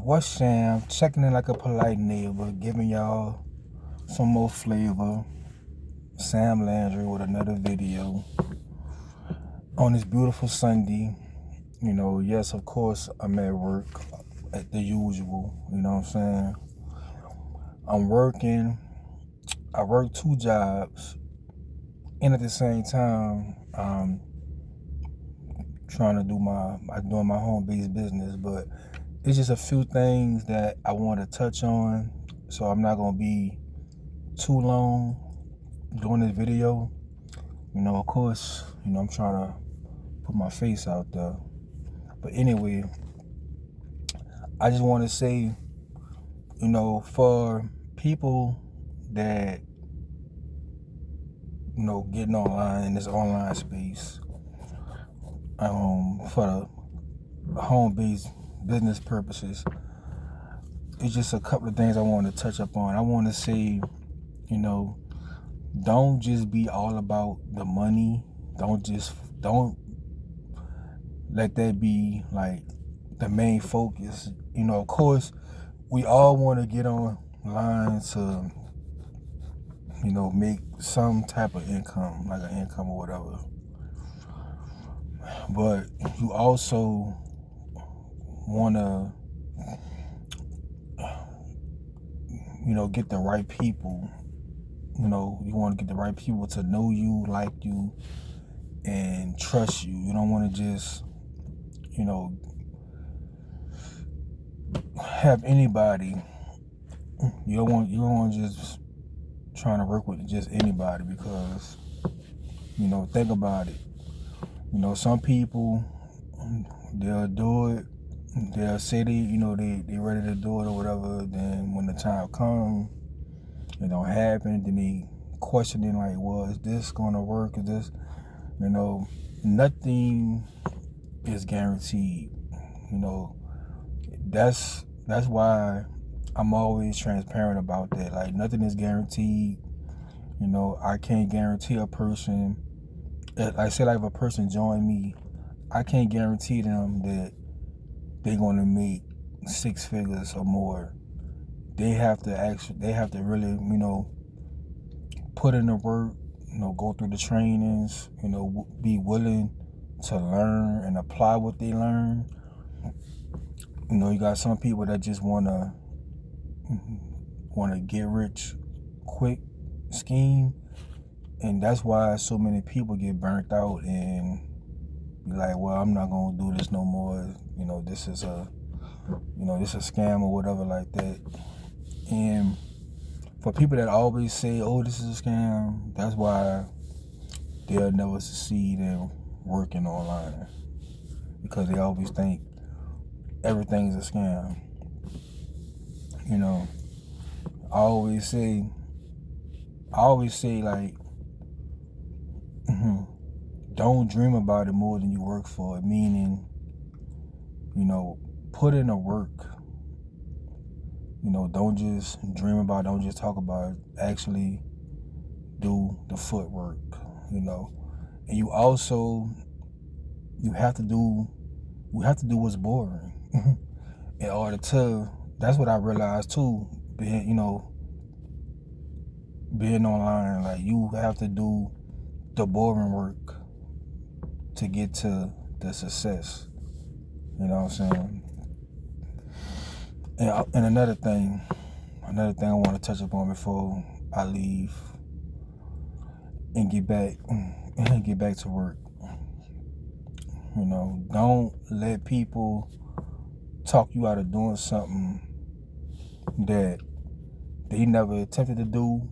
What's Sam? Checking in like a polite neighbor, giving y'all some more flavor. Sam Landry with another video on this beautiful Sunday. Yes, of course, I'm at work at the usual. You know what I'm saying? I'm working. I work two jobs, and at the same time, trying to doing my home-based business. But it's just a few things that I want to touch on, so I'm not gonna be too long doing this video. Of course, I'm trying to put my face out there. But anyway, I just want to say, for people that, getting online in this online space, for the home-based business purposes, it's just a couple of things I want to touch up on. I want to say, don't just be all about the money. Don't let that be like the main focus. Of course, we all want to get online to, make some type of income, like an income or whatever. But you also want to, get the right people. You want to get the right people to know you, like you, and trust you. You don't want to just, have anybody. You don't want to just trying to work with just anybody, because, think about it. Some people, they'll do it. They'll say they ready to do it or whatever. Then when the time comes, it don't happen. Then they questioning like, well, is this gonna work? Is this, nothing is guaranteed. That's why I'm always transparent about that. Like, nothing is guaranteed. I can't guarantee a person. Like, if a person join me, I can't guarantee them that they're gonna make six figures or more. They have to really, put in the work. Go through the trainings. Be willing to learn and apply what they learn. You got some people that just wanna get rich quick scheme, and that's why so many people get burnt out and be like, well, I'm not gonna do this no more. This is a scam or whatever like that. And for people that always say, oh, this is a scam, that's why they'll never succeed in working online, because they always think everything's a scam. I always say like, don't dream about it more than you work for it. Meaning, put in the work. Don't just dream about it, don't just talk about it. Actually do the footwork, And you also, you have to do what's boring. In order to, that's what I realized too, being online. Like, you have to do the boring work to get to the success. You know what I'm saying? And another thing I want to touch upon before I leave and get back to work. Don't let people talk you out of doing something that they never attempted to do,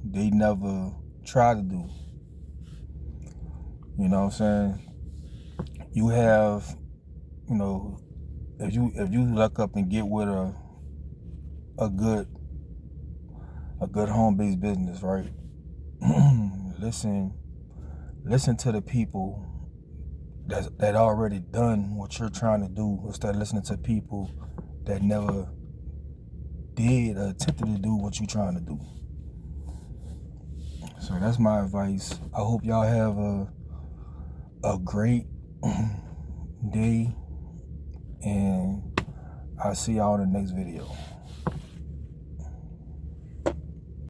they never tried to do. You know what I'm saying? You have, if you luck up and get with a good home-based business, right? Listen to the people that already done what you're trying to do, instead of listening to people that never did or attempted to do what you're trying to do. So that's my advice. I hope y'all have a great day, and I'll see y'all in the next video.